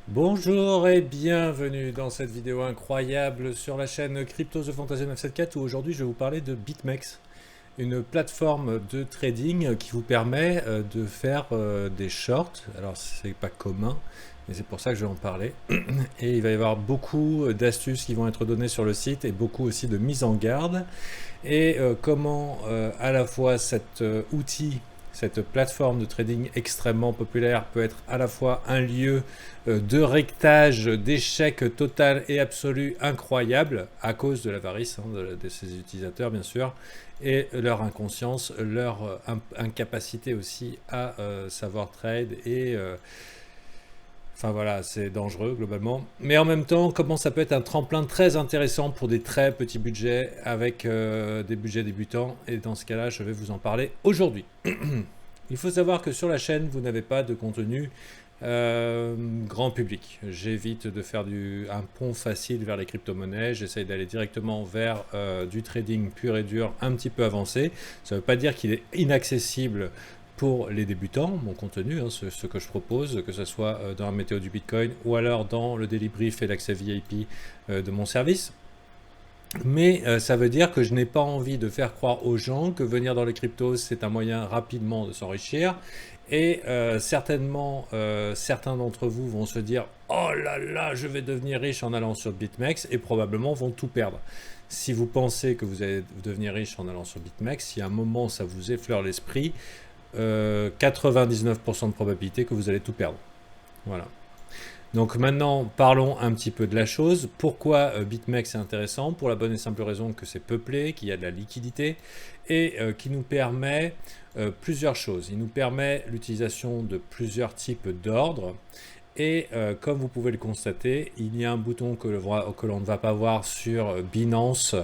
Bonjour et bienvenue dans cette vidéo incroyable sur la chaîne Crypto The Fantasy 974 où aujourd'hui je vais vous parler de BitMEX, une plateforme de trading qui vous permet de faire des shorts. Alors c'est pas commun, mais c'est pour ça que je vais en parler. Et il va y avoir beaucoup d'astuces qui vont être données sur le site et beaucoup aussi de mise en garde. Et comment à la fois cet outil, cette plateforme de trading extrêmement populaire peut être à la fois un lieu de rectage, d'échec total et absolu incroyable à cause de l'avarice de ses utilisateurs bien sûr et leur inconscience, leur incapacité aussi à savoir trade et enfin voilà, c'est dangereux globalement. Mais en même temps, comment ça peut être un tremplin très intéressant pour des très petits budgets avec des budgets débutants. Et dans ce cas-là, je vais vous en parler aujourd'hui. Il faut savoir que sur la chaîne, vous n'avez pas de contenu grand public. J'évite de faire un pont facile vers les crypto-monnaies. J'essaye d'aller directement vers du trading pur et dur un petit peu avancé. Ça ne veut pas dire qu'il est inaccessible pour les débutants, mon contenu, ce que je propose, que ce soit dans la météo du Bitcoin ou alors dans le daily brief et l'accès VIP de mon service. Mais ça veut dire que je n'ai pas envie de faire croire aux gens que venir dans les cryptos, c'est un moyen rapidement de s'enrichir. Et certainement, certains d'entre vous vont se dire « Oh là là, je vais devenir riche en allant sur BitMEX » et probablement vont tout perdre. Si vous pensez que vous allez devenir riche en allant sur BitMEX, si à un moment ça vous effleure l'esprit, 99% de probabilité que vous allez tout perdre. Voilà. Donc maintenant, parlons un petit peu de la chose. Pourquoi BitMEX est intéressant? Pour la bonne et simple raison que c'est peuplé, qu'il y a de la liquidité et qui nous permet plusieurs choses. Il nous permet l'utilisation de plusieurs types d'ordres. Et comme vous pouvez le constater, il y a un bouton que l'on ne va pas voir sur Binance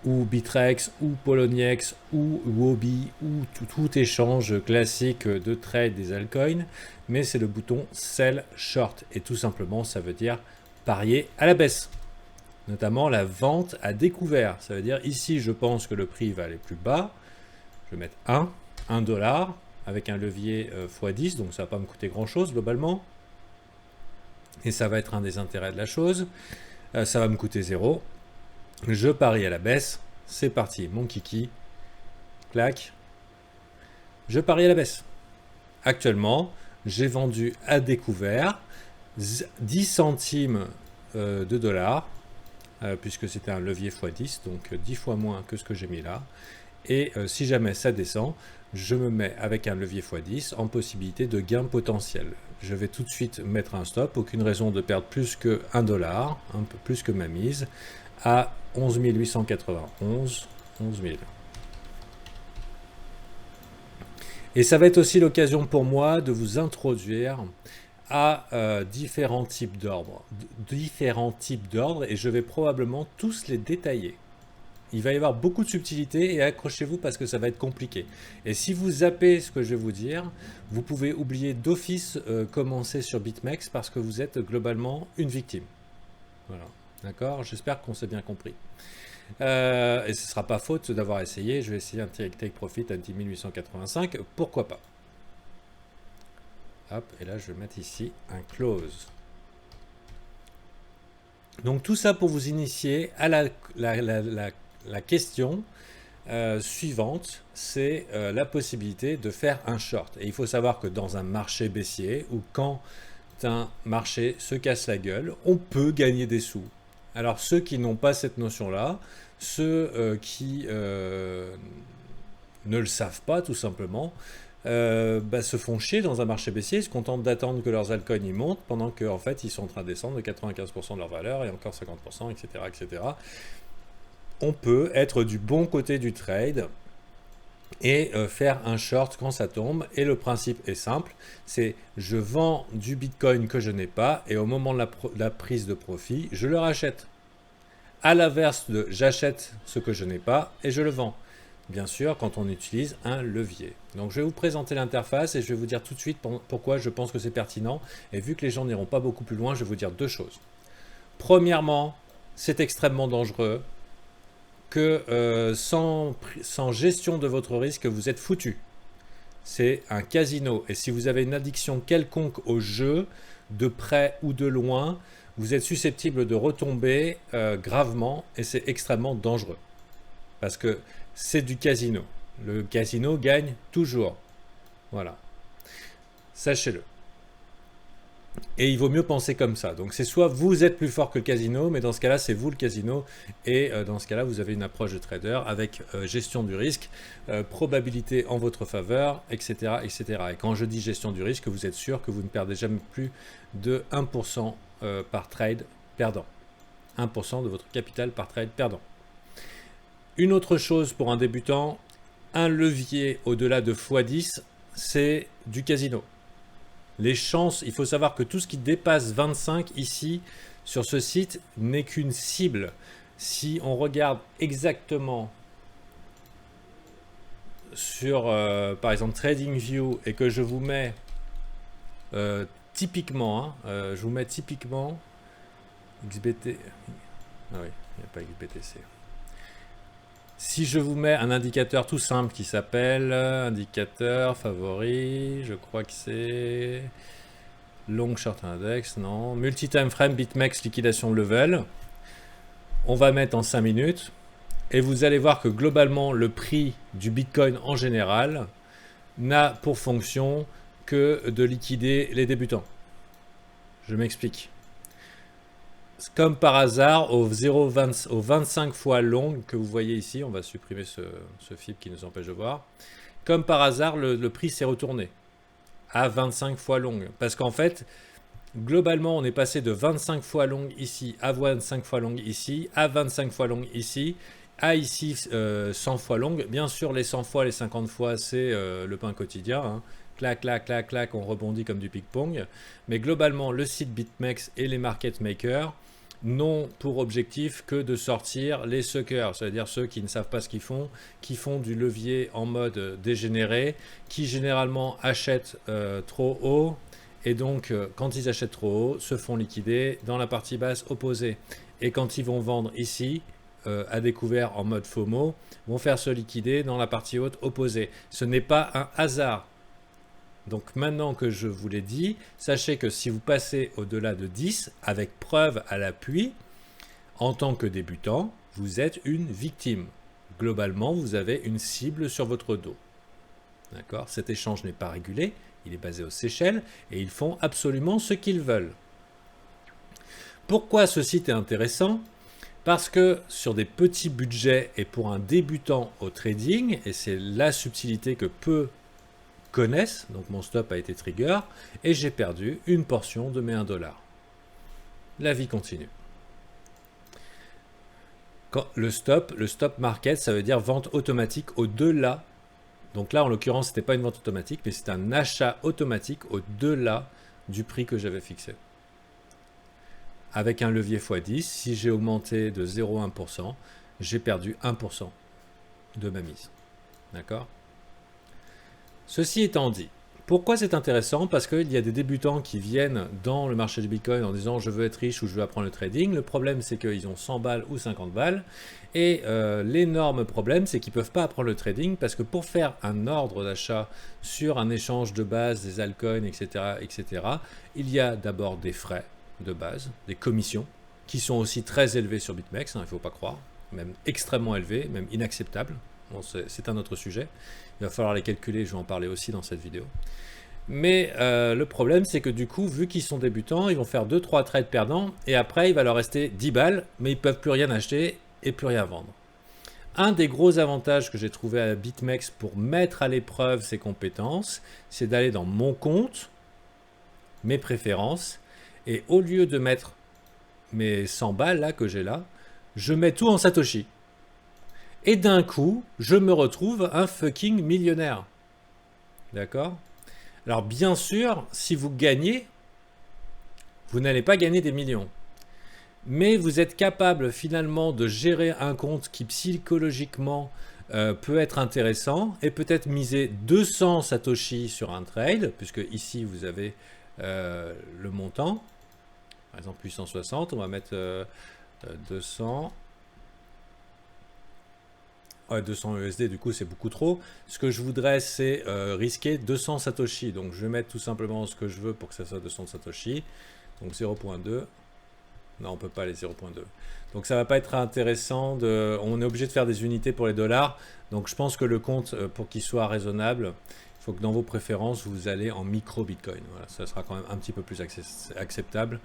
ou Bitrex ou Poloniex ou Wobi ou tout échange classique de trade des altcoins, mais c'est le bouton Sell Short et tout simplement ça veut dire parier à la baisse, notamment la vente à découvert. Ça veut dire ici je pense que le prix va aller plus bas, je vais mettre 1 dollar avec un levier x10, donc ça va pas me coûter grand chose globalement et ça va être un des intérêts de la chose. Ça va me coûter 0. Je parie à la baisse. C'est parti, mon kiki. Clac. Je parie à la baisse. Actuellement, j'ai vendu à découvert 10 centimes de dollars, puisque c'était un levier x10, donc 10 fois moins que ce que j'ai mis là. Et si jamais ça descend, je me mets avec un levier x10 en possibilité de gain potentiel. Je vais tout de suite mettre un stop, aucune raison de perdre plus que 1 dollar, un peu plus que ma mise, à 11 891, 11 000. Et ça va être aussi l'occasion pour moi de vous introduire à différents types d'ordres. Et je vais probablement tous les détailler. Il va y avoir beaucoup de subtilité et accrochez-vous parce que ça va être compliqué. Et si vous zappez ce que je vais vous dire, vous pouvez oublier d'office commencer sur BitMEX parce que vous êtes globalement une victime. Voilà. D'accord? J'espère qu'on s'est bien compris. Et ce ne sera pas faute d'avoir essayé. Je vais essayer un take profit à 10 885. Pourquoi pas? Hop, et là je vais mettre ici un close. Donc tout ça pour vous initier à la question suivante, c'est la possibilité de faire un short. Et il faut savoir que dans un marché baissier, ou quand un marché se casse la gueule, on peut gagner des sous. Alors ceux qui n'ont pas cette notion-là, ceux qui ne le savent pas tout simplement, se font chier dans un marché baissier, ils se contentent d'attendre que leurs altcoins y montent pendant qu'en fait ils sont en train de descendre de 95% de leur valeur et encore 50%, etc., etc. On peut être du bon côté du trade et faire un short quand ça tombe. Et le principe est simple, c'est je vends du Bitcoin que je n'ai pas et au moment de la prise de profit, je le rachète. À l'inverse de j'achète ce que je n'ai pas et je le vends. Bien sûr, quand on utilise un levier. Donc je vais vous présenter l'interface et je vais vous dire tout de suite pourquoi je pense que c'est pertinent. Et vu que les gens n'iront pas beaucoup plus loin, je vais vous dire deux choses. Premièrement, c'est extrêmement dangereux que sans gestion de votre risque, vous êtes foutu. c'est un casino. Et si vous avez une addiction quelconque au jeu, de près ou de loin, vous êtes susceptible de retomber gravement et c'est extrêmement dangereux. Parce que c'est du casino. Le casino gagne toujours. Voilà. Sachez-le. Et il vaut mieux penser comme ça. Donc c'est soit vous êtes plus fort que le casino, mais dans ce cas-là, c'est vous le casino. Et dans ce cas-là, vous avez une approche de trader avec gestion du risque, probabilité en votre faveur, etc., etc. Et quand je dis gestion du risque, vous êtes sûr que vous ne perdez jamais plus de 1% par trade perdant. 1% de votre capital par trade perdant. Une autre chose pour un débutant, un levier au-delà de x10, c'est du casino. Les chances, il faut savoir que tout ce qui dépasse 25 ici, sur ce site, n'est qu'une cible. Si on regarde exactement sur, par exemple, TradingView et que je vous mets typiquement, je vous mets typiquement XBT. Ah oui, il n'y a pas XBTC. Si je vous mets un indicateur tout simple qui s'appelle indicateur favori, je crois que c'est long short index, non, multi-time frame BitMEX liquidation level, on va mettre en 5 minutes et vous allez voir que globalement le prix du Bitcoin en général n'a pour fonction que de liquider les débutants. Je m'explique. Comme par hasard, au 25 fois long que vous voyez ici, on va supprimer ce fib qui nous empêche de voir. Comme par hasard, le prix s'est retourné à 25 fois long. Parce qu'en fait, globalement, on est passé de 25 fois long ici à 25 fois long ici, à 25 fois long ici, à ici 100 fois long. Bien sûr, les 100 fois, les 50 fois, c'est le pain quotidien. Hein. Clac, clac, clac, clac, on rebondit comme du ping-pong. Mais globalement, le site BitMEX et les market makers n'ont pour objectif que de sortir les suckers, c'est-à-dire ceux qui ne savent pas ce qu'ils font, qui font du levier en mode dégénéré, qui généralement achètent trop haut, et donc quand ils achètent trop haut, se font liquider dans la partie basse opposée. Et quand ils vont vendre ici, à découvert en mode FOMO, vont faire se liquider dans la partie haute opposée. Ce n'est pas un hasard. Donc maintenant que je vous l'ai dit, sachez que si vous passez au-delà de 10, avec preuve à l'appui, en tant que débutant, vous êtes une victime. Globalement, vous avez une cible sur votre dos. D'accord ? Cet échange n'est pas régulé, il est basé aux Seychelles et ils font absolument ce qu'ils veulent. Pourquoi ce site est intéressant ? Parce que sur des petits budgets et pour un débutant au trading, et c'est la subtilité que peu connaissent, donc mon stop a été trigger, et j'ai perdu une portion de mes 1 $. La vie continue. Quand le stop market, ça veut dire vente automatique au-delà. Donc là, en l'occurrence, ce n'était pas une vente automatique, mais c'est un achat automatique au-delà du prix que j'avais fixé. Avec un levier x10, si j'ai augmenté de 0,1%, j'ai perdu 1% de ma mise. D'accord ? Ceci étant dit, pourquoi c'est intéressant? Parce qu'il y a des débutants qui viennent dans le marché du Bitcoin en disant je veux être riche ou je veux apprendre le trading. Le problème c'est qu'ils ont 100 balles ou 50 balles. Et l'énorme problème c'est qu'ils ne peuvent pas apprendre le trading parce que pour faire un ordre d'achat sur un échange de base, des altcoins, etc., etc., il y a d'abord des frais de base, des commissions qui sont aussi très élevées sur BitMEX, hein, il ne faut pas croire, même extrêmement élevées, même inacceptables. Bon, c'est un autre sujet. Il va falloir les calculer, je vais en parler aussi dans cette vidéo. Mais le problème, c'est que du coup, vu qu'ils sont débutants, ils vont faire 2-3 trades perdants et après, il va leur rester 10 balles, mais ils ne peuvent plus rien acheter et plus rien vendre. Un des gros avantages que j'ai trouvé à BitMEX pour mettre à l'épreuve ses compétences, c'est d'aller dans mon compte, mes préférences, et au lieu de mettre mes 100 balles là que j'ai là, je mets tout en Satoshi. Et d'un coup, je me retrouve un fucking millionnaire. D'accord ? Alors bien sûr, si vous gagnez, vous n'allez pas gagner des millions. Mais vous êtes capable finalement de gérer un compte qui psychologiquement peut être intéressant et peut-être miser 200 Satoshi sur un trade, puisque ici vous avez le montant. Par exemple 860, on va mettre 200. Ouais, 200 USD, du coup, c'est beaucoup trop. Ce que je voudrais, c'est risquer 200 Satoshi. Donc, je vais mettre tout simplement ce que je veux pour que ça soit 200 Satoshi. Donc, 0.2. Non, on ne peut pas les 0.2. Donc, ça ne va pas être intéressant. On est obligé de faire des unités pour les dollars. Donc, je pense que le compte, pour qu'il soit raisonnable, il faut que dans vos préférences, vous allez en micro-bitcoin. Voilà, ça sera quand même un petit peu plus acceptable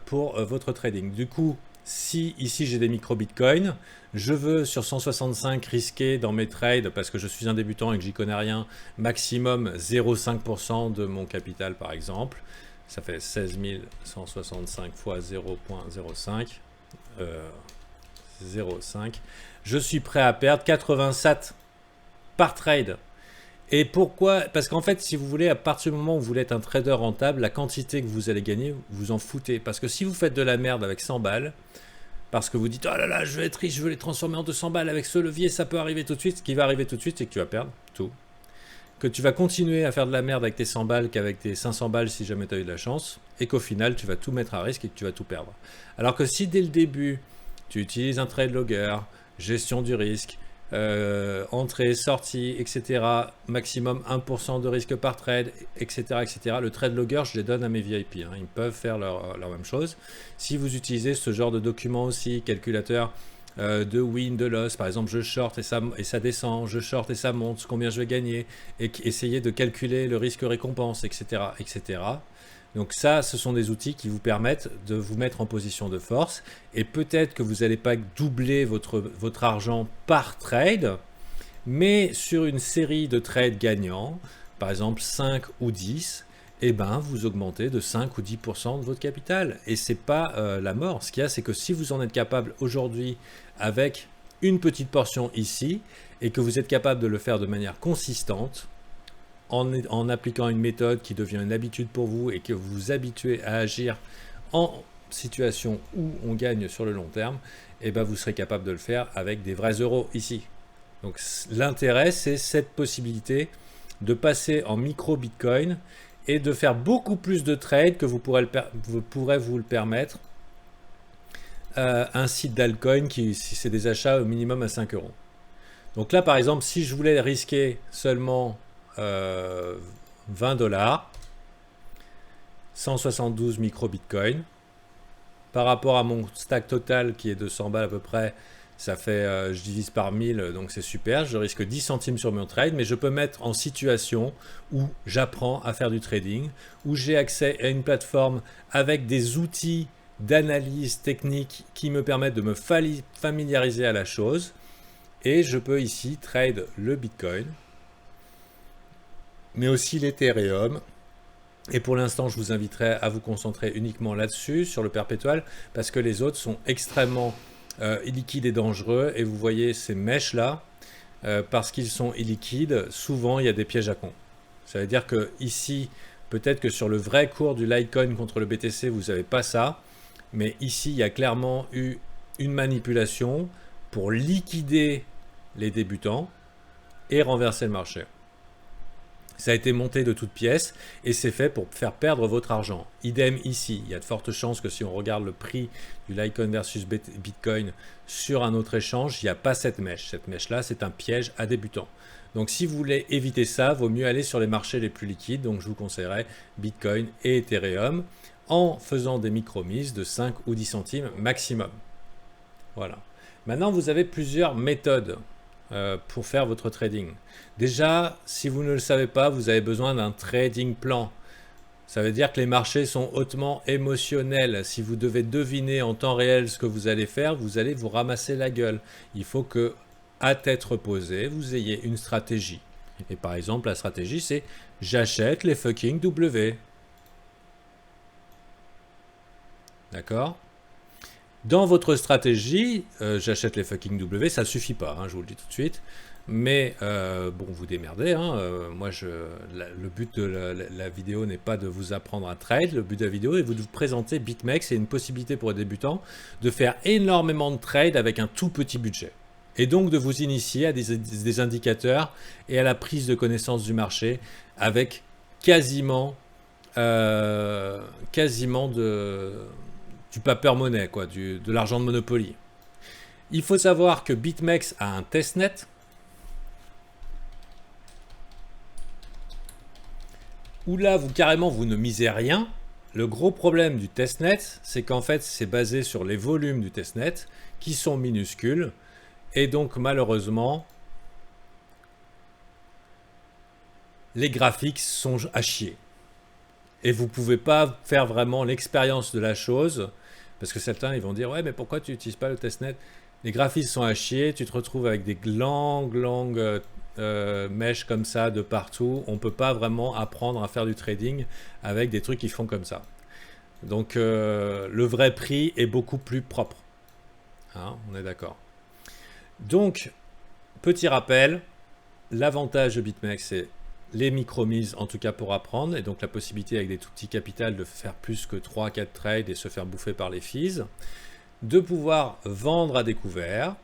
pour votre trading. Du coup, si ici j'ai des micro-bitcoins, je veux sur 165 risquer dans mes trades parce que je suis un débutant et que j'y connais rien, maximum 0,5% de mon capital par exemple. Ça fait 16 165 fois 0.05. 0,5. Je suis prêt à perdre 80 sats par trade. Et pourquoi? Parce qu'en fait, si vous voulez, à partir du moment où vous voulez être un trader rentable, la quantité que vous allez gagner, vous en foutez. Parce que si vous faites de la merde avec 100 balles, parce que vous dites, oh là là, je veux être riche, je veux les transformer en 200 balles avec ce levier, ça peut arriver tout de suite. Ce qui va arriver tout de suite, c'est que tu vas perdre tout. Que tu vas continuer à faire de la merde avec tes 100 balles qu'avec tes 500 balles si jamais tu as eu de la chance. Et qu'au final, tu vas tout mettre à risque et que tu vas tout perdre. Alors que si dès le début, tu utilises un trade logger, gestion du risque, entrée, sortie, etc. Maximum 1% de risque par trade, etc., etc. Le trade logger, je les donne à mes VIP. Hein. Ils peuvent faire leur même chose. Si vous utilisez ce genre de document aussi, calculateur de win, de loss, par exemple, je short et ça descend, je short et ça monte, combien je vais gagner, et essayer de calculer le risque récompense, etc., etc. Donc ça, ce sont des outils qui vous permettent de vous mettre en position de force. Et peut-être que vous n'allez pas doubler votre argent par trade, mais sur une série de trades gagnants, par exemple 5 ou 10, eh ben, vous augmentez de 5 ou 10% de votre capital. Et ce n'est pas la mort. Ce qu'il y a, c'est que si vous en êtes capable aujourd'hui avec une petite portion ici, et que vous êtes capable de le faire de manière consistante, en appliquant une méthode qui devient une habitude pour vous et que vous vous habituez à agir en situation où on gagne sur le long terme, et ben vous serez capable de le faire avec des vrais euros ici. Donc l'intérêt, c'est cette possibilité de passer en micro-bitcoin et de faire beaucoup plus de trades que vous pourrez vous le permettre. Un site d'altcoin qui, si c'est des achats au minimum à 5 euros. Donc là, par exemple, si je voulais risquer seulement 20 dollars, 172 micro-bitcoin, par rapport à mon stack total qui est de 100 balles à peu près, ça fait, je divise par 1000, donc c'est super, je risque 10 centimes sur mon trade, mais je peux mettre en situation où j'apprends à faire du trading, où j'ai accès à une plateforme avec des outils d'analyse technique qui me permettent de me familiariser à la chose, et je peux ici trade le Bitcoin, mais aussi l'Ethereum. Et pour l'instant, je vous inviterai à vous concentrer uniquement là-dessus, sur le perpétual, parce que les autres sont extrêmement illiquides et dangereux. Et vous voyez ces mèches-là, parce qu'ils sont illiquides, souvent il y a des pièges à con. Ça veut dire que ici, peut-être que sur le vrai cours du Litecoin contre le BTC, vous n'avez pas ça. Mais ici, il y a clairement eu une manipulation pour liquider les débutants et renverser le marché. Ça a été monté de toutes pièces et c'est fait pour faire perdre votre argent. Idem ici, il y a de fortes chances que si on regarde le prix du Litecoin versus Bitcoin sur un autre échange, il n'y a pas cette mèche. Cette mèche-là, c'est un piège à débutants. Donc si vous voulez éviter ça, vaut mieux aller sur les marchés les plus liquides. Donc je vous conseillerais Bitcoin et Ethereum en faisant des micro-mises de 5 ou 10 centimes maximum. Voilà. Maintenant, vous avez plusieurs méthodes pour faire votre trading. Déjà, si vous ne le savez pas, vous avez besoin d'un trading plan. Ça veut dire que les marchés sont hautement émotionnels. Si vous devez deviner en temps réel ce que vous allez faire, vous allez vous ramasser la gueule. Il faut que, à tête reposée, vous ayez une stratégie. Et par exemple, la stratégie, c'est j'achète les fucking W. D'accord ? Dans votre stratégie, j'achète les fucking W, ça ne suffit pas, hein, je vous le dis tout de suite. Mais bon, vous démerdez. Hein, moi, le but de la vidéo n'est pas de vous apprendre un trade. Le but de la vidéo est de vous présenter BitMEX. C'est une possibilité pour les débutants de faire énormément de trades avec un tout petit budget. Et donc de vous initier à des indicateurs et à la prise de connaissance du marché avec quasiment du paper monnaie, quoi, de l'argent de Monopoly. Il faut savoir que BitMEX a un testnet. Où là, carrément, vous ne misez rien. Le gros problème du testnet, c'est qu'en fait, c'est basé sur les volumes du testnet qui sont minuscules. Et donc, malheureusement, les graphiques sont à chier. Et vous ne pouvez pas faire vraiment l'expérience de la chose. Parce que certains, ils vont dire, ouais, mais pourquoi tu n'utilises pas le testnet? Les graphismes sont à chier. Tu te retrouves avec des longues mèches comme ça de partout. On ne peut pas vraiment apprendre à faire du trading avec des trucs qui font comme ça. Donc, le vrai prix est beaucoup plus propre. Hein, on est d'accord. Donc, petit rappel, l'avantage de BitMEX, c'est les micro-mises, en tout cas pour apprendre, et donc la possibilité avec des tout petits capitals de faire plus que 3-4 trades et se faire bouffer par les fees, de pouvoir vendre à découvert,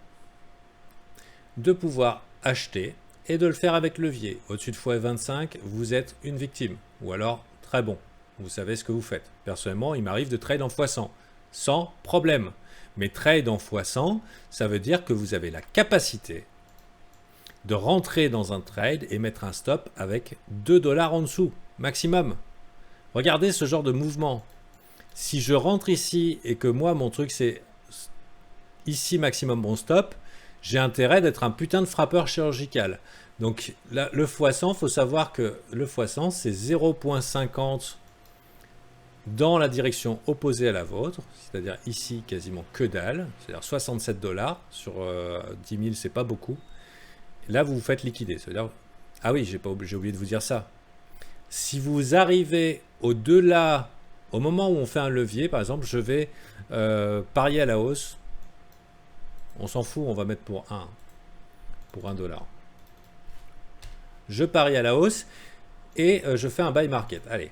de pouvoir acheter et de le faire avec levier. Au-dessus de x25, vous êtes une victime, ou alors très bon, vous savez ce que vous faites. Personnellement, il m'arrive de trade en x100, sans problème. Mais trade en x100, ça veut dire que vous avez la capacité de rentrer dans un trade et mettre un stop avec 2 $ en dessous, maximum. Regardez ce genre de mouvement. Si je rentre ici et que moi, mon truc, c'est ici maximum mon stop, j'ai intérêt d'être un putain de frappeur chirurgical. Donc, là, le x100, il faut savoir que le x100, c'est 0,50 dans la direction opposée à la vôtre, c'est-à-dire ici quasiment que dalle, c'est-à-dire 67 $ sur 10 000, c'est pas beaucoup. Là, vous vous faites liquider. C'est-à-dire, ah oui, j'ai oublié de vous dire ça. Si vous arrivez au-delà, au moment où on fait un levier, par exemple, je vais parier à la hausse. On s'en fout, on va mettre pour 1 $. Je parie à la hausse et je fais un buy market. Allez.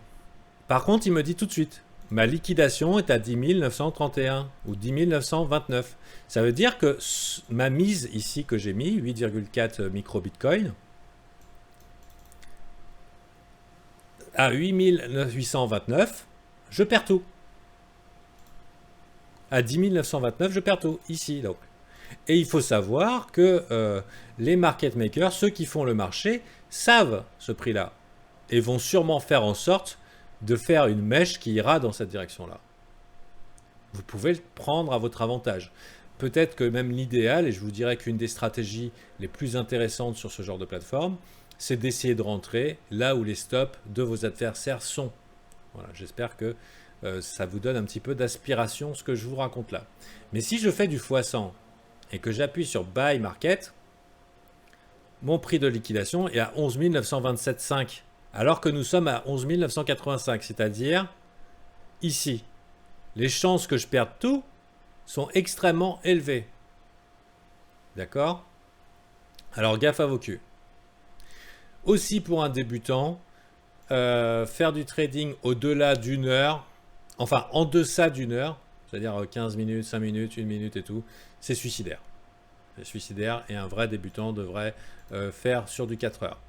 Par contre, il me dit tout de suite, ma liquidation est à 10 931 ou 10 929. Ça veut dire que ma mise ici que j'ai mis, 8,4 micro-bitcoin, à 8 829, je perds tout. À 10 929, je perds tout, ici donc. Et il faut savoir que les market makers, ceux qui font le marché, savent ce prix-là et vont sûrement faire en sorte de faire une mèche qui ira dans cette direction-là. Vous pouvez le prendre à votre avantage. Peut-être que même l'idéal, et je vous dirais qu'une des stratégies les plus intéressantes sur ce genre de plateforme, c'est d'essayer de rentrer là où les stops de vos adversaires sont. Voilà, j'espère que ça vous donne un petit peu d'aspiration ce que je vous raconte là. Mais si je fais du x100 et que j'appuie sur Buy Market, mon prix de liquidation est à 11 927,5. Alors que nous sommes à 11 985, c'est-à-dire ici. Les chances que je perde tout sont extrêmement élevées. D'accord? Alors gaffe à vos culs. Aussi pour un débutant, faire du trading au-delà d'une heure, enfin en deçà d'une heure, c'est-à-dire 15 minutes, 5 minutes, 1 minute et tout, c'est suicidaire. C'est suicidaire et un vrai débutant devrait faire sur du 4 heures.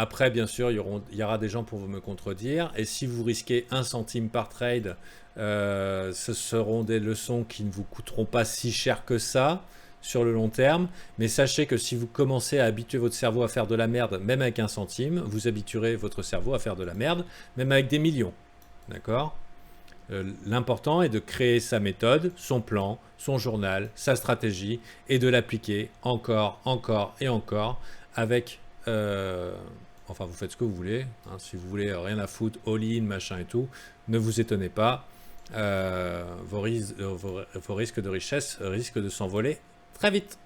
Après, bien sûr, il y aura des gens pour me contredire. Et si vous risquez 1 centime par trade, ce seront des leçons qui ne vous coûteront pas si cher que ça sur le long terme. Mais sachez que si vous commencez à habituer votre cerveau à faire de la merde, même avec 1 centime, vous habituerez votre cerveau à faire de la merde, même avec des millions. D'accord ? L'important est de créer sa méthode, son plan, son journal, sa stratégie et de l'appliquer encore, encore et encore avec... enfin, vous faites ce que vous voulez. Hein, si vous voulez rien à foutre, all-in, machin et tout, ne vous étonnez pas. Vos risques de richesse risquent de s'envoler très vite.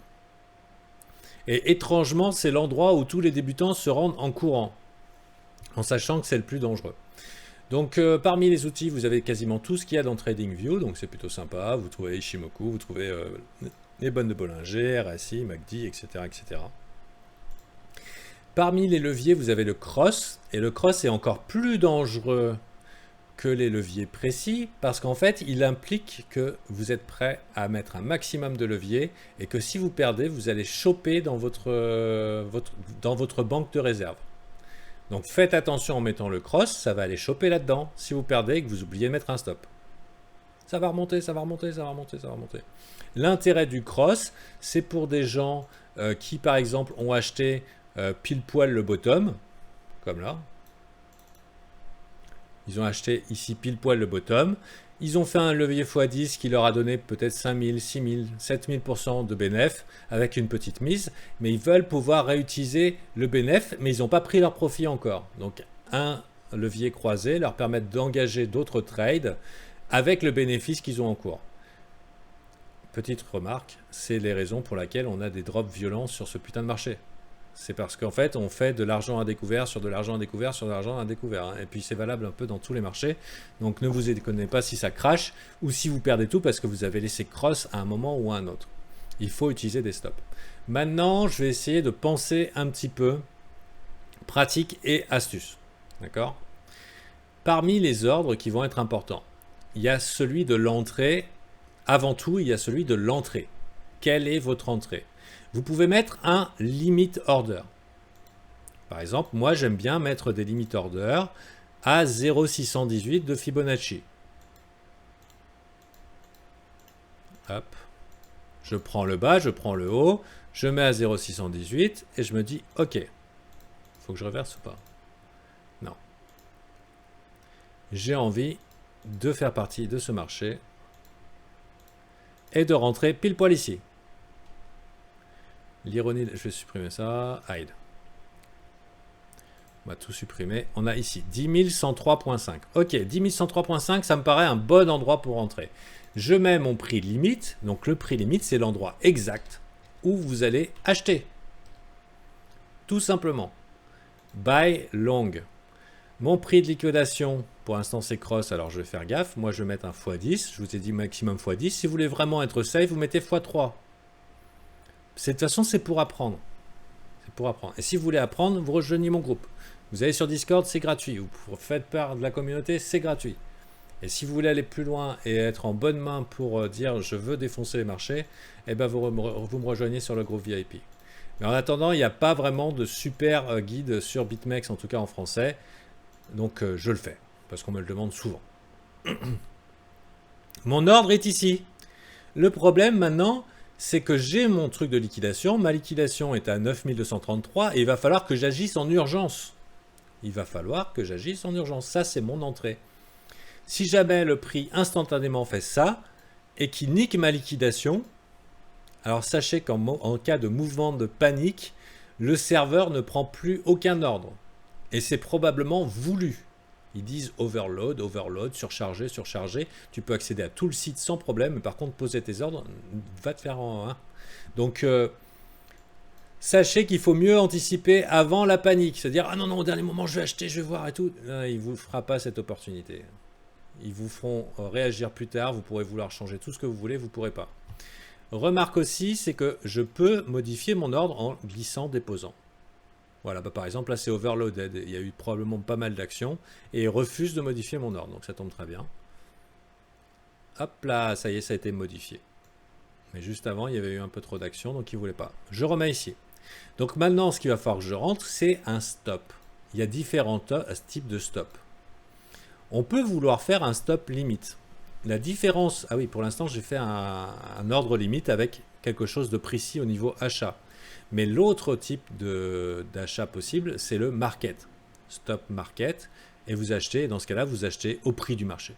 Et étrangement, c'est l'endroit où tous les débutants se rendent en courant, en sachant que c'est le plus dangereux. Donc, parmi les outils, vous avez quasiment tout ce qu'il y a dans TradingView, donc c'est plutôt sympa. Vous trouvez Ishimoku, vous trouvez les bonnes de Bollinger, RSI, MACD, etc., etc. Parmi les leviers, vous avez le cross, et le cross est encore plus dangereux que les leviers précis, parce qu'en fait, il implique que vous êtes prêt à mettre un maximum de leviers, et que si vous perdez, vous allez choper dans votre banque de réserve. Donc faites attention en mettant le cross, ça va aller choper là-dedans, si vous perdez et que vous oubliez de mettre un stop. ça va remonter, ça va remonter, ça va remonter, ça va remonter. L'intérêt du cross, c'est pour des gens qui, par exemple, ont acheté pile poil le bottom, comme là. Ils ont acheté ici pile poil le bottom. Ils ont fait un levier x10 qui leur a donné peut-être 5000, 6000, 7000% de bénéf avec une petite mise. Mais ils veulent pouvoir réutiliser le bénéf, mais ils n'ont pas pris leur profit encore. Donc un levier croisé leur permet d'engager d'autres trades avec le bénéfice qu'ils ont en cours. Petite remarque, c'est les raisons pour lesquelles on a des drops violents sur ce putain de marché. C'est parce qu'en fait, on fait de l'argent à découvert sur de l'argent à découvert sur de l'argent à découvert. Hein. Et puis, c'est valable un peu dans tous les marchés. Donc, ne vous étonnez pas si ça crache ou si vous perdez tout parce que vous avez laissé cross à un moment ou à un autre. Il faut utiliser des stops. Maintenant, je vais essayer de penser un petit peu pratique et astuce. D'accord ? Parmi les ordres qui vont être importants, il y a celui de l'entrée. Avant tout, il y a celui de l'entrée. Quelle est votre entrée ? Vous pouvez mettre un limit order. Par exemple, moi j'aime bien mettre des limit orders à 0,618 de Fibonacci. Hop. Je prends le bas, je prends le haut, je mets à 0,618 et je me dis OK. Faut que je reverse ou pas? Non. J'ai envie de faire partie de ce marché et de rentrer pile poil ici. L'ironie, je vais supprimer ça, hide. On va tout supprimer. On a ici 10103.5. Ok, 10103.5, ça me paraît un bon endroit pour rentrer. Je mets mon prix limite. Donc le prix limite, c'est l'endroit exact où vous allez acheter. Tout simplement. Buy long. Mon prix de liquidation, pour l'instant c'est cross, alors je vais faire gaffe. Moi je vais mettre un x10. Je vous ai dit maximum x10. Si vous voulez vraiment être safe, vous mettez x3. De toute façon, c'est pour apprendre. C'est pour apprendre. Et si vous voulez apprendre, vous rejoignez mon groupe. Vous allez sur Discord, c'est gratuit. Vous faites part de la communauté, c'est gratuit. Et si vous voulez aller plus loin et être en bonne main pour dire je veux défoncer les marchés, eh ben vous me rejoignez sur le groupe VIP. Mais en attendant, il n'y a pas vraiment de super guide sur BitMEX, en tout cas en français. Donc je le fais, parce qu'on me le demande souvent. Mon ordre est ici. Le problème maintenant, c'est que j'ai mon truc de liquidation. Ma liquidation est à 9233 et il va falloir que j'agisse en urgence. Il va falloir que j'agisse en urgence. Ça, c'est mon entrée. Si jamais le prix instantanément fait ça et qu'il nique ma liquidation, alors sachez qu'en cas de mouvement de panique, le serveur ne prend plus aucun ordre. Et c'est probablement voulu. Ils disent overload, overload, surchargé, surchargé. Tu peux accéder à tout le site sans problème, mais par contre, poser tes ordres va te faire en... Hein. Donc, sachez qu'il faut mieux anticiper avant la panique. C'est-à-dire, ah non, non, au dernier moment, je vais acheter, je vais voir et tout. Là, il ne vous fera pas cette opportunité. Ils vous feront réagir plus tard. Vous pourrez vouloir changer tout ce que vous voulez, vous ne pourrez pas. Remarque aussi, c'est que je peux modifier mon ordre en glissant, déposant. Voilà, bah par exemple, là, c'est overloaded. Il y a eu probablement pas mal d'actions et il refuse de modifier mon ordre. Donc, ça tombe très bien. Hop là, ça y est, ça a été modifié. Mais juste avant, il y avait eu un peu trop d'actions, donc il ne voulait pas. Je remets ici. Donc, maintenant, ce qu'il va falloir que je rentre, c'est un stop. Il y a différents types de stop. On peut vouloir faire un stop limite. La différence... Ah oui, pour l'instant, j'ai fait un ordre limite avec quelque chose de précis au niveau achat. Mais l'autre type d'achat possible, c'est le market. Stop market. Et vous achetez, et dans ce cas-là, vous achetez au prix du marché.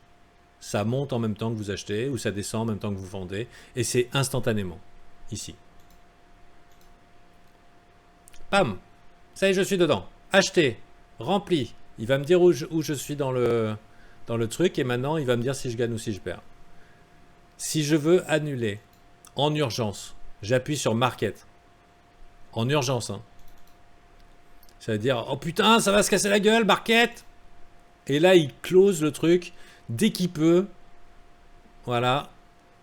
Ça monte en même temps que vous achetez, ou ça descend en même temps que vous vendez. Et c'est instantanément, ici. Pam! Ça y est, je suis dedans. Acheter, rempli. Il va me dire où je suis dans le truc, et maintenant, il va me dire si je gagne ou si je perds. Si je veux annuler en urgence, j'appuie sur market. En urgence, hein. Ça veut dire, oh putain, ça va se casser la gueule, market. Et là, il close le truc dès qu'il peut. Voilà.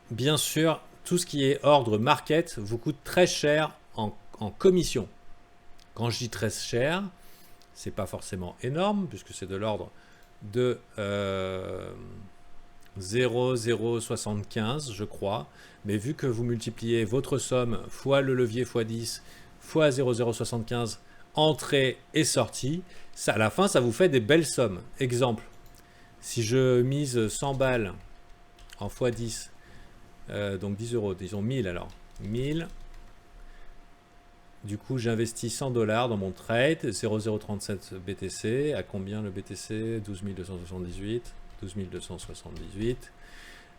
Bien sûr, tout ce qui est ordre market vous coûte très cher en commission. Quand je dis très cher, c'est pas forcément énorme, puisque c'est de l'ordre de 0,075, je crois. Mais vu que vous multipliez votre somme fois le levier x10 fois 0,075 entrée et sortie, ça, à la fin, ça vous fait des belles sommes. Exemple, si je mise 100 balles en x10, donc 10 euros, disons 1000 alors. 1000. Du coup, j'investis 100 $ dans mon trade, 0,037 BTC. À combien le BTC? 12 278. 12 278.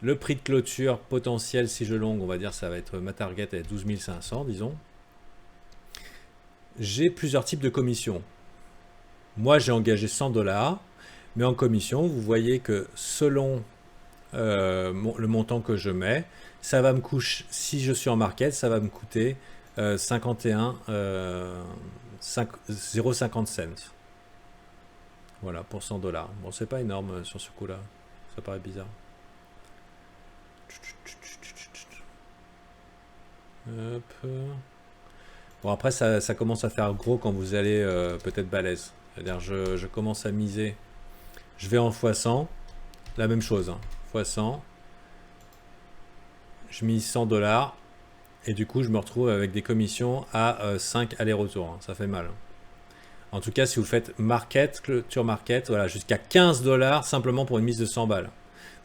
Le prix de clôture potentiel, si je long, on va dire, ça va être ma target est 12 500, disons. J'ai plusieurs types de commissions. Moi, j'ai engagé 100 $, mais en commission, vous voyez que selon le montant que je mets, ça va me coûter, si je suis en market, ça va me coûter 0,50 cents. Voilà, pour 100 $. Bon, c'est pas énorme sur ce coup-là. Ça paraît bizarre. Hop. Bon, après, ça commence à faire gros quand vous allez peut-être balèze. C'est-à-dire, je commence à miser. Je vais en x100. La même chose. Hein, x100. Je mise 100 $. Et du coup, je me retrouve avec des commissions à 5 allers-retours. Hein, ça fait mal. En tout cas, si vous faites market, clôture market, voilà, jusqu'à 15 $ simplement pour une mise de 100 balles.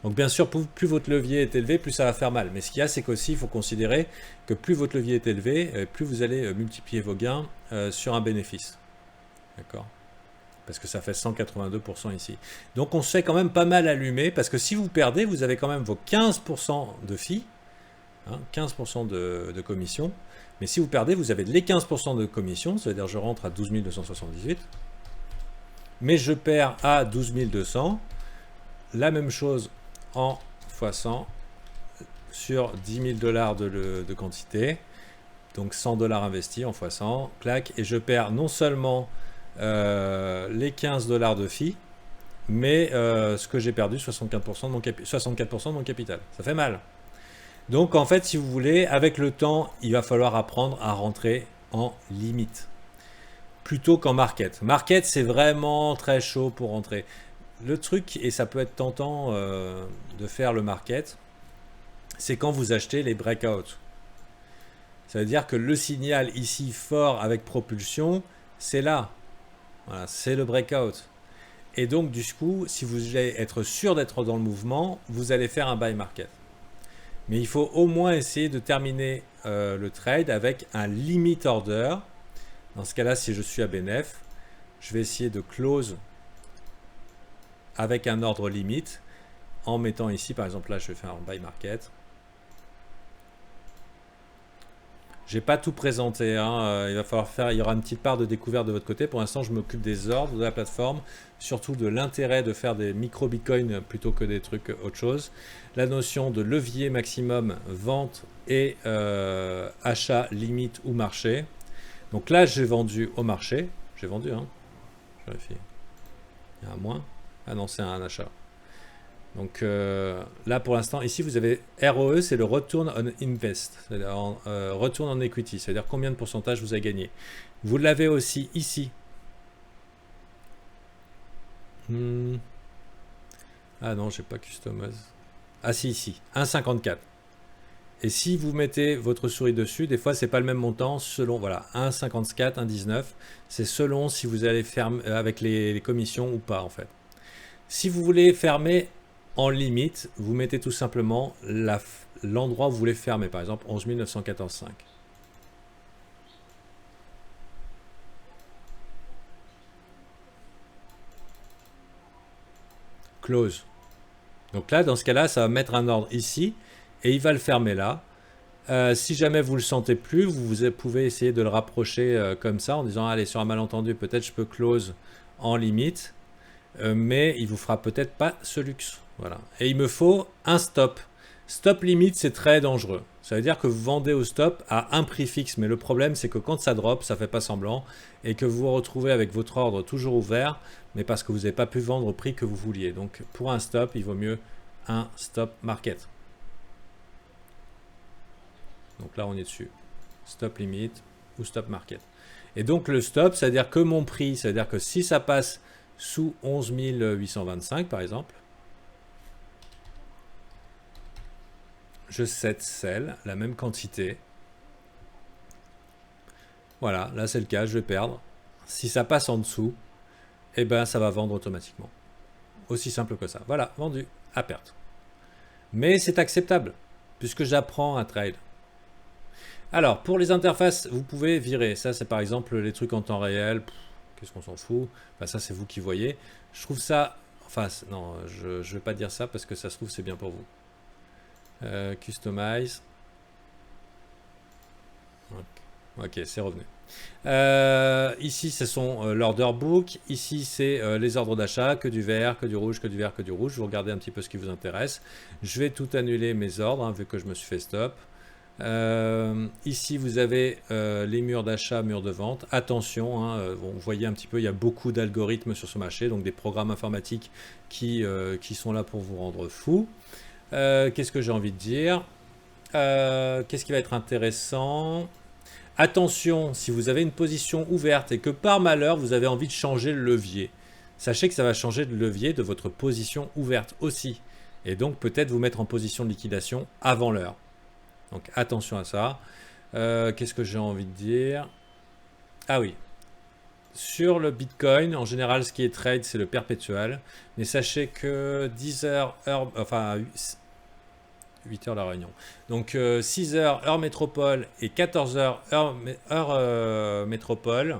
Donc bien sûr, plus votre levier est élevé, plus ça va faire mal. Mais ce qu'il y a, c'est qu'aussi, il faut considérer que plus votre levier est élevé, plus vous allez multiplier vos gains sur un bénéfice. D'accord? Parce que ça fait 182% ici. Donc on se fait quand même pas mal allumer, parce que si vous perdez, vous avez quand même vos 15% de fee, hein, 15% de commission. Mais si vous perdez, vous avez les 15% de commission, c'est-à-dire je rentre à 12 278, mais je perds à 12 200, la même chose en x100 sur 10 000 $ de quantité, donc 100 $ investis en x100, clac, et je perds non seulement les 15 $ de fee, mais ce que j'ai perdu, 64% de mon capital. Ça fait mal. Donc en fait, si vous voulez, avec le temps, il va falloir apprendre à rentrer en limite plutôt qu'en market. Market, c'est vraiment très chaud pour rentrer. Le truc, et ça peut être tentant de faire le market, c'est quand vous achetez les breakouts. Ça veut dire que le signal ici fort avec propulsion, c'est là. Voilà, c'est le breakout. Et donc du coup, si vous voulez être sûr d'être dans le mouvement, vous allez faire un buy market. Mais il faut au moins essayer de terminer le trade avec un limit order. Dans ce cas-là, si je suis à BNF, je vais essayer de close avec un ordre limite en mettant ici, par exemple, là, je vais faire un buy market. J'ai pas tout présenté, hein. Il va falloir faire, il y aura une petite part de découverte de votre côté. Pour l'instant, je m'occupe des ordres de la plateforme, surtout de l'intérêt de faire des micro-bitcoins plutôt que des trucs autre chose. La notion de levier maximum, vente et achat limite ou marché. Donc là, j'ai vendu au marché. J'ai vendu, hein. Je vérifie. Il y a un moins. Ah non, c'est un achat. Donc là, pour l'instant, ici, vous avez ROE, c'est le Return on Invest, c'est-à-dire Return on Equity, c'est-à-dire combien de pourcentage vous avez gagné. Vous l'avez aussi ici. Ah non, j'ai pas Customize. Ah si, ici, 1,54. Et si vous mettez votre souris dessus, des fois, c'est pas le même montant selon, voilà, 1,54, 1,19. C'est selon si vous allez fermer avec les commissions ou pas, en fait. Si vous voulez fermer en limite, vous mettez tout simplement l'endroit où vous voulez fermer, par exemple 11 914,5. Close. Donc là, dans ce cas-là, ça va mettre un ordre ici et il va le fermer là. Si jamais vous le sentez plus, vous pouvez essayer de le rapprocher comme ça en disant allez, sur un malentendu, peut-être je peux close en limite, mais il vous fera peut-être pas ce luxe. Voilà. Et il me faut un stop. Stop limite, c'est très dangereux. Ça veut dire que vous vendez au stop à un prix fixe, mais le problème, c'est que quand ça drop, ça fait pas semblant, et que vous vous retrouvez avec votre ordre toujours ouvert, mais parce que vous n'avez pas pu vendre au prix que vous vouliez. Donc pour un stop, il vaut mieux un stop market. Donc là, on est dessus. Stop limite ou stop market. Et donc le stop, c'est-à-dire que mon prix, c'est-à-dire que si ça passe sous 11 825 par exemple, je set sell, la même quantité. Voilà, là c'est le cas, je vais perdre. Si ça passe en dessous, eh ben ça va vendre automatiquement. Aussi simple que ça. Voilà, vendu à perte. Mais c'est acceptable, puisque j'apprends à trade. Alors, pour les interfaces, vous pouvez virer. Ça, c'est par exemple les trucs en temps réel. Qu'est-ce qu'on s'en fout? Enfin, ça, c'est vous qui voyez. Je trouve ça... Enfin, non, je ne vais pas dire ça parce que ça se trouve, c'est bien pour vous. Customize. Ok, c'est revenu. Ici, ce sont l'order book. Ici, c'est les ordres d'achat, que du vert, que du rouge, que du vert, que du rouge. Vous regardez un petit peu ce qui vous intéresse. Je vais tout annuler mes ordres, hein, vu que je me suis fait stop. Ici, vous avez les murs d'achat, murs de vente. Attention, hein, bon, vous voyez un petit peu, il y a beaucoup d'algorithmes sur ce marché, donc des programmes informatiques qui sont là pour vous rendre fou. Qu'est-ce que j'ai envie de dire? Qu'est-ce qui va être intéressant? Attention, si vous avez une position ouverte et que par malheur, vous avez envie de changer le levier, sachez que ça va changer le levier de votre position ouverte aussi. Et donc peut-être vous mettre en position de liquidation avant l'heure. Donc attention à ça. Qu'est-ce que j'ai envie de dire? Ah oui. Sur le Bitcoin, en général, ce qui est trade, c'est le perpétuel. Mais sachez que 10 heures, enfin 8 heures la réunion. Donc 6 heures heure métropole et 14 heures heure métropole.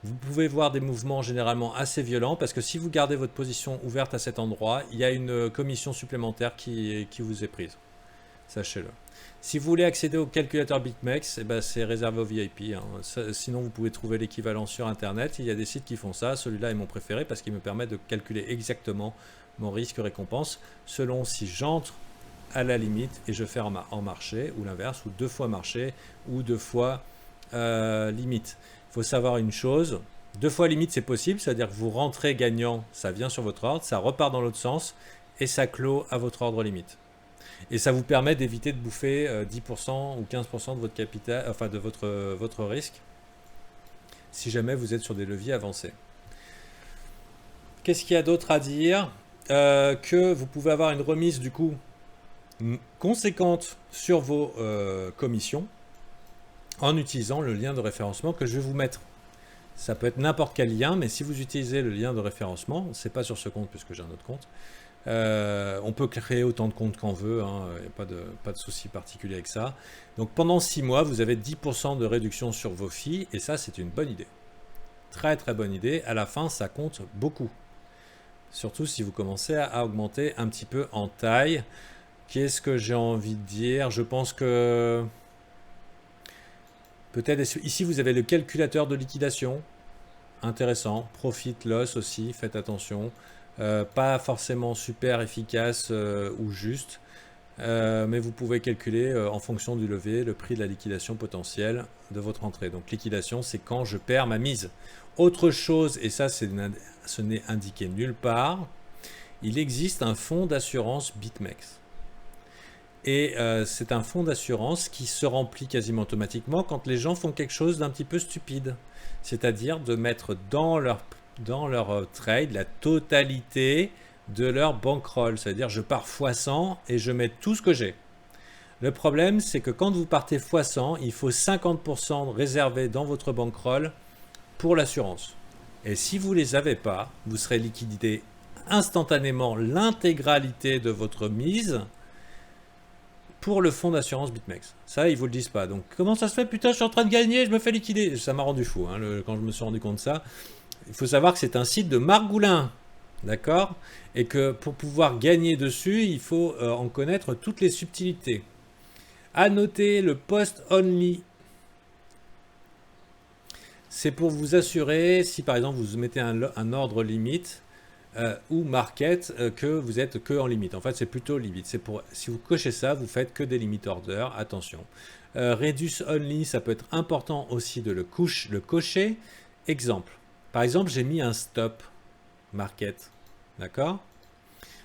Vous pouvez voir des mouvements généralement assez violents parce que si vous gardez votre position ouverte à cet endroit, il y a une commission supplémentaire qui vous est prise. Sachez-le. Si vous voulez accéder au calculateur BitMEX, eh ben c'est réservé aux VIP. Hein. Sinon, vous pouvez trouver l'équivalent sur Internet. Il y a des sites qui font ça. Celui-là est mon préféré parce qu'il me permet de calculer exactement mon risque-récompense selon si j'entre à la limite et je fais en marché ou l'inverse, ou 2 fois marché ou 2 fois limite. Il faut savoir une chose, 2 fois limite c'est possible, c'est-à-dire que vous rentrez gagnant, ça vient sur votre ordre, ça repart dans l'autre sens et ça clôt à votre ordre limite. Et ça vous permet d'éviter de bouffer 10% ou 15% de votre capital, enfin de votre risque, si jamais vous êtes sur des leviers avancés. Qu'est-ce qu'il y a d'autre à dire? Que vous pouvez avoir une remise du coup conséquente sur vos commissions en utilisant le lien de référencement que je vais vous mettre. Ça peut être n'importe quel lien, mais si vous utilisez le lien de référencement, c'est pas sur ce compte puisque j'ai un autre compte, on peut créer autant de comptes qu'on veut, il n'y a pas de souci particulier avec ça. Donc pendant 6 mois, vous avez 10% de réduction sur vos fees et ça c'est une bonne idée. Très très bonne idée, à la fin ça compte beaucoup. Surtout si vous commencez à augmenter un petit peu en taille. Qu'est-ce que j'ai envie de dire? Je pense que peut-être ici vous avez le calculateur de liquidation. Intéressant. Profit, loss aussi, faites attention. Pas forcément super efficace ou juste. Mais vous pouvez calculer en fonction du levier le prix de la liquidation potentielle de votre entrée. Donc liquidation, c'est quand je perds ma mise. Autre chose, et ça ce n'est indiqué nulle part, il existe un fonds d'assurance BitMEX. Et c'est un fonds d'assurance qui se remplit quasiment automatiquement quand les gens font quelque chose d'un petit peu stupide. C'est-à-dire de mettre dans leur trade la totalité de leur bankroll. C'est-à-dire je pars x100 et je mets tout ce que j'ai. Le problème, c'est que quand vous partez x100, il faut 50% réservé dans votre bankroll pour l'assurance. Et si vous ne les avez pas, vous serez liquidé instantanément l'intégralité de votre mise pour le fonds d'assurance BitMEX. Ça, ils vous le disent pas. Donc, comment ça se fait? Putain, je suis en train de gagner, je me fais liquider. Ça m'a rendu fou hein, quand je me suis rendu compte de ça. Il faut savoir que c'est un site de Margoulin. D'accord? Et que pour pouvoir gagner dessus, il faut en connaître toutes les subtilités. À noter le post-only. C'est pour vous assurer, si par exemple vous mettez un ordre limite, ou market que vous êtes que en limite. En fait, c'est plutôt limite. C'est pour si vous cochez ça, vous faites que des limit orders. Attention. Reduce only, ça peut être important aussi de le cocher. Exemple. Par exemple, j'ai mis un stop market. D'accord?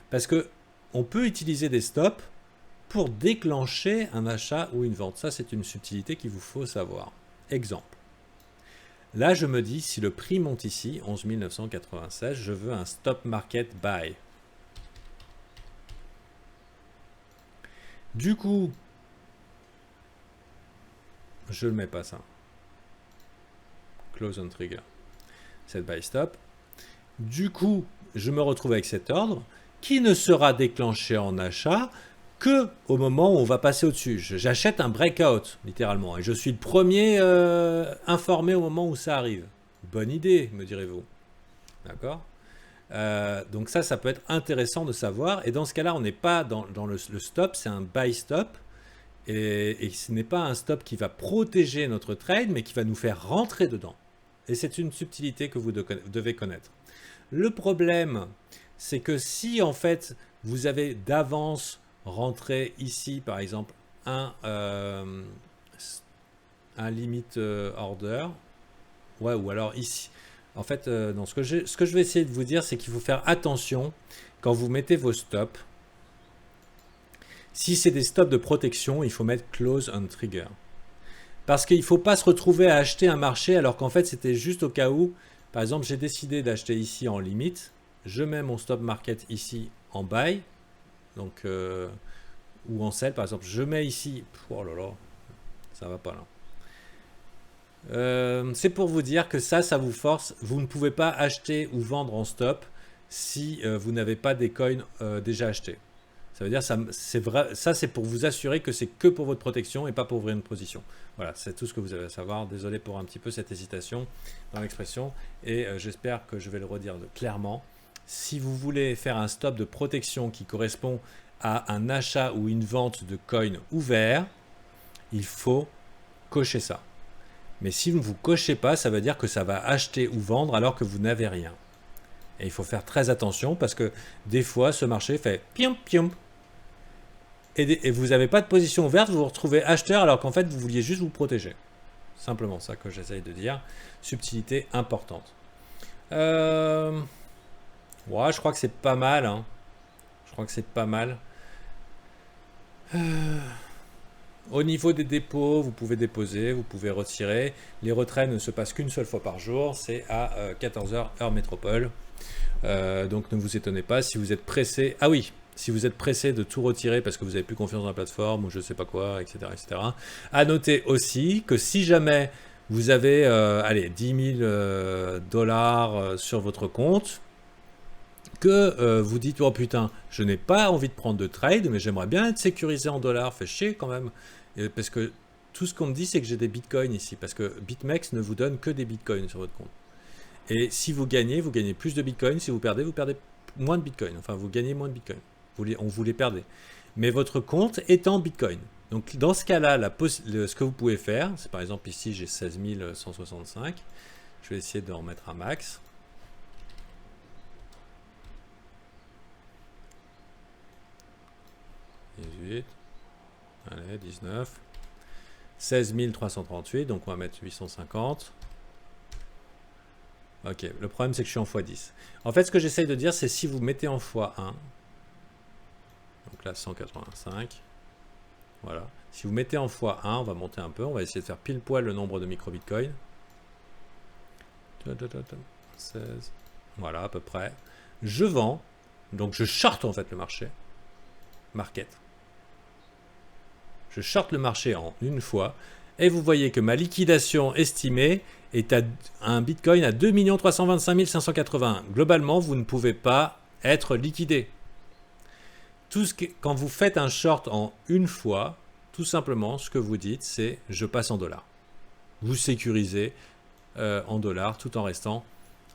Parce que on peut utiliser des stops pour déclencher un achat ou une vente. Ça, c'est une subtilité qu'il vous faut savoir. Exemple. Là, je me dis, si le prix monte ici, 11 996, je veux un stop market buy. Du coup, je ne mets pas ça. Close on trigger. Set buy stop. Du coup, je me retrouve avec cet ordre qui ne sera déclenché en achat que au moment où on va passer au-dessus. J'achète un breakout, littéralement, et je suis le premier informé au moment où ça arrive. Bonne idée, me direz-vous. D'accord. Donc ça peut être intéressant de savoir. Et dans ce cas-là, on n'est pas dans le stop, c'est un buy stop. Et ce n'est pas un stop qui va protéger notre trade, mais qui va nous faire rentrer dedans. Et c'est une subtilité que vous devez connaître. Le problème, c'est que si en fait vous avez d'avance rentré ici, par exemple, un limit order, ouais, ou alors ici. En fait, non, ce que je vais essayer de vous dire, c'est qu'il faut faire attention quand vous mettez vos stops. Si c'est des stops de protection, il faut mettre close on trigger. Parce qu'il ne faut pas se retrouver à acheter un marché alors qu'en fait c'était juste au cas où, par exemple j'ai décidé d'acheter ici en limite, je mets mon stop market ici en buy, donc, ou en sell par exemple, je mets ici, oh là là, ça va pas là. C'est pour vous dire que ça vous force, vous ne pouvez pas acheter ou vendre en stop si vous n'avez pas des coins déjà achetés. Ça veut dire ça c'est pour vous assurer que c'est que pour votre protection et pas pour ouvrir une position. Voilà, c'est tout ce que vous avez à savoir. Désolé pour un petit peu cette hésitation dans l'expression et j'espère que je vais le redire clairement. Si vous voulez faire un stop de protection qui correspond à un achat ou une vente de coin ouvert, il faut cocher ça. Mais si vous ne vous cochez pas, ça veut dire que ça va acheter ou vendre alors que vous n'avez rien. Et il faut faire très attention parce que des fois, ce marché fait pium pium. Et vous n'avez pas de position ouverte, vous vous retrouvez acheteur alors qu'en fait, vous vouliez juste vous protéger. Simplement ça que j'essaye de dire. Subtilité importante. Ouais, je crois que c'est pas mal. Hein. Je crois que c'est pas mal. Au niveau des dépôts, vous pouvez déposer, vous pouvez retirer. Les retraits ne se passent qu'une seule fois par jour. C'est à 14h heure métropole. Donc ne vous étonnez pas si vous êtes pressé. Ah oui, si vous êtes pressé de tout retirer parce que vous n'avez plus confiance dans la plateforme ou je ne sais pas quoi, etc., etc. À noter aussi que si jamais vous avez allez, 10 000 dollars sur votre compte, que vous dites oh putain, je n'ai pas envie de prendre de trade, mais j'aimerais bien être sécurisé en dollars, fait chier quand même. Parce que tout ce qu'on me dit, c'est que j'ai des bitcoins ici, parce que BitMEX ne vous donne que des bitcoins sur votre compte. Et si vous gagnez plus de bitcoins. Si vous perdez moins de bitcoins. Enfin, vous gagnez moins de bitcoins. On vous les perdez. Mais votre compte est en bitcoin. Donc, dans ce cas-là, ce que vous pouvez faire, c'est par exemple ici, j'ai 16 165. Je vais essayer de remettre un max. Allez, 19. 16 338. Donc, on va mettre 850. Ok, le problème c'est que je suis en x10. En fait, ce que j'essaye de dire, c'est si vous mettez en x1, donc là 185, voilà. Si vous mettez en x1, on va monter un peu, on va essayer de faire pile poil le nombre de micro-bitcoins. 16, voilà à peu près. Je vends, donc je short en fait le marché, market. Je short le marché en une fois, et vous voyez que ma liquidation estimée est à un bitcoin à 2 325 580. Globalement, vous ne pouvez pas être liquidé. Quand vous faites un short en une fois, tout simplement, ce que vous dites, c'est je passe en dollars. Vous sécurisez en dollars tout en restant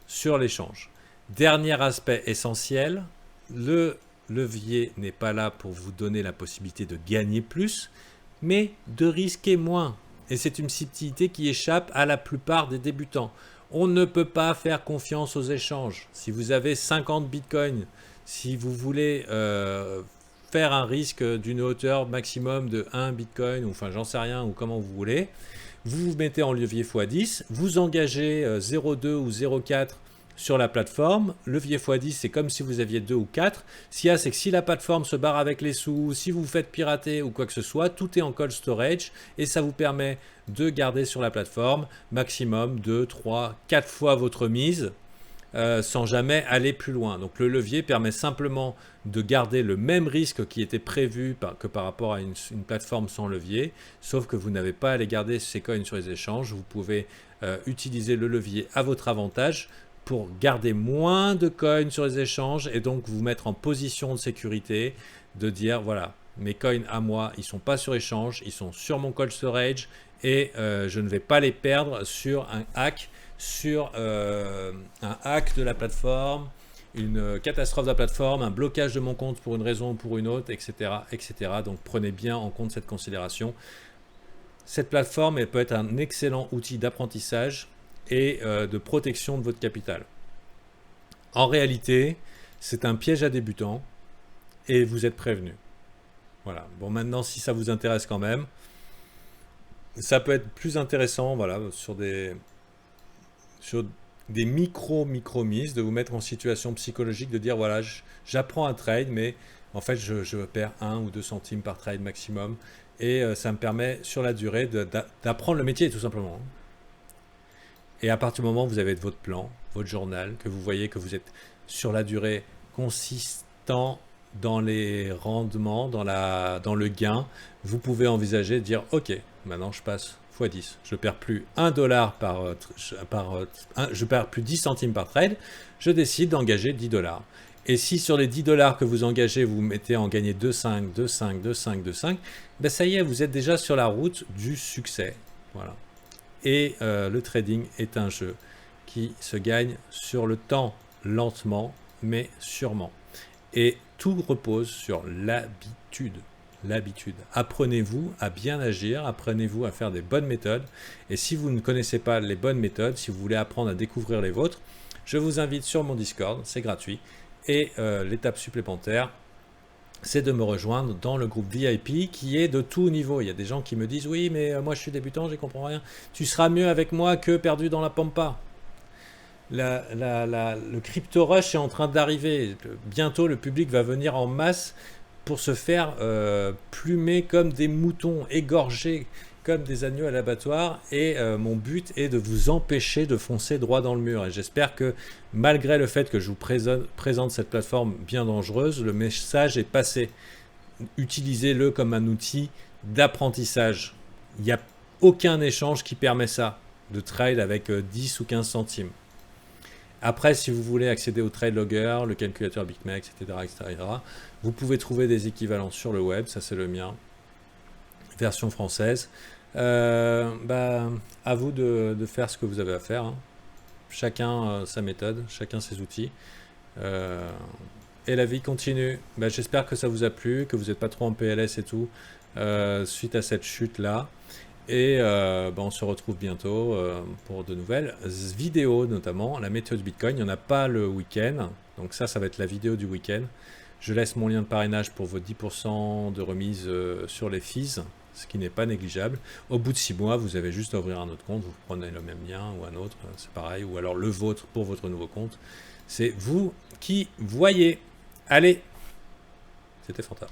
sur l'échange. Dernier aspect essentiel, le levier n'est pas là pour vous donner la possibilité de gagner plus, mais de risquer moins. Et c'est une subtilité qui échappe à la plupart des débutants. On ne peut pas faire confiance aux échanges. Si vous avez 50 bitcoins, si vous voulez faire un risque d'une hauteur maximum de 1 bitcoin, ou enfin j'en sais rien, ou comment vous voulez, vous vous mettez en levier x10, vous engagez 0,2 ou 0,4 sur la plateforme. Levier x10, c'est comme si vous aviez 2 ou 4. Ce qu'il y a, c'est que si la plateforme se barre avec les sous, si vous vous faites pirater ou quoi que ce soit, tout est en cold storage et ça vous permet de garder sur la plateforme maximum 2, 3, 4 fois votre mise sans jamais aller plus loin. Donc le levier permet simplement de garder le même risque qui était prévu que par rapport à une plateforme sans levier, sauf que vous n'avez pas à aller garder ces coins sur les échanges. Vous pouvez utiliser le levier à votre avantage pour garder moins de coins sur les échanges et donc vous mettre en position de sécurité, de dire voilà, mes coins à moi, ils sont pas sur échange, ils sont sur mon cold storage et je ne vais pas les perdre sur un hack, de la plateforme, une catastrophe de la plateforme, un blocage de mon compte pour une raison ou pour une autre, etc., etc. Donc prenez bien en compte cette considération. Cette plateforme, elle peut être un excellent outil d'apprentissage et de protection de votre capital. En réalité, c'est un piège à débutants et vous êtes prévenus. Voilà. Bon, maintenant, si ça vous intéresse quand même, ça peut être plus intéressant, voilà, sur des micro-mises, de vous mettre en situation psychologique, de dire, voilà, j'apprends un trade, mais en fait, je perds 1 ou 2 centimes par trade maximum. Et ça me permet, sur la durée, d'apprendre le métier, tout simplement. Et à partir du moment où vous avez votre plan, votre journal, que vous voyez que vous êtes sur la durée consistant dans les rendements, dans le gain, vous pouvez envisager de dire « Ok, maintenant je passe x10. Je perds plus 1 dollar je perds plus 10 centimes par trade. Je décide d'engager 10 dollars. Et si sur les 10 dollars que vous engagez, vous mettez en gagner 2,5, 2,5, 2,5, 2,5, ben ça y est, vous êtes déjà sur la route du succès. Voilà. Et le trading est un jeu qui se gagne sur le temps, lentement, mais sûrement. Et tout repose sur l'habitude. L'habitude. Apprenez-vous à bien agir, apprenez-vous à faire des bonnes méthodes. Et si vous ne connaissez pas les bonnes méthodes, si vous voulez apprendre à découvrir les vôtres, je vous invite sur mon Discord, c'est gratuit. Et l'étape supplémentaire, c'est de me rejoindre dans le groupe VIP qui est de tout niveau. Il y a des gens qui me disent « Oui, mais moi je suis débutant, je comprends rien. Tu seras mieux avec moi que perdu dans la pampa. » Le crypto rush est en train d'arriver. Bientôt, le public va venir en masse pour se faire plumer comme des moutons, égorgés comme des agneaux à l'abattoir. Et mon but est de vous empêcher de foncer droit dans le mur. Et j'espère que malgré le fait que je vous présente cette plateforme bien dangereuse, le message est passé. Utilisez-le comme un outil d'apprentissage. Il n'y a aucun échange qui permet ça, de trade avec 10 ou 15 centimes. Après, si vous voulez accéder au Trade Logger, le calculateur BitMEX, etc., vous pouvez trouver des équivalents sur le web. Ça, c'est le mien, version française. À vous de faire ce que vous avez à faire. Hein. Chacun sa méthode, chacun ses outils. Et la vie continue. J'espère que ça vous a plu, que vous n'êtes pas trop en PLS et tout, suite à cette chute-là. Et on se retrouve bientôt pour de nouvelles vidéos, notamment la méthode Bitcoin. Il n'y en a pas le week-end, donc ça va être la vidéo du week-end. Je laisse mon lien de parrainage pour vos 10% de remise sur les fees, ce qui n'est pas négligeable. Au bout de 6 mois, vous avez juste à ouvrir un autre compte, vous prenez le même lien ou un autre, c'est pareil, ou alors le vôtre pour votre nouveau compte. C'est vous qui voyez. Allez, c'était Fanta.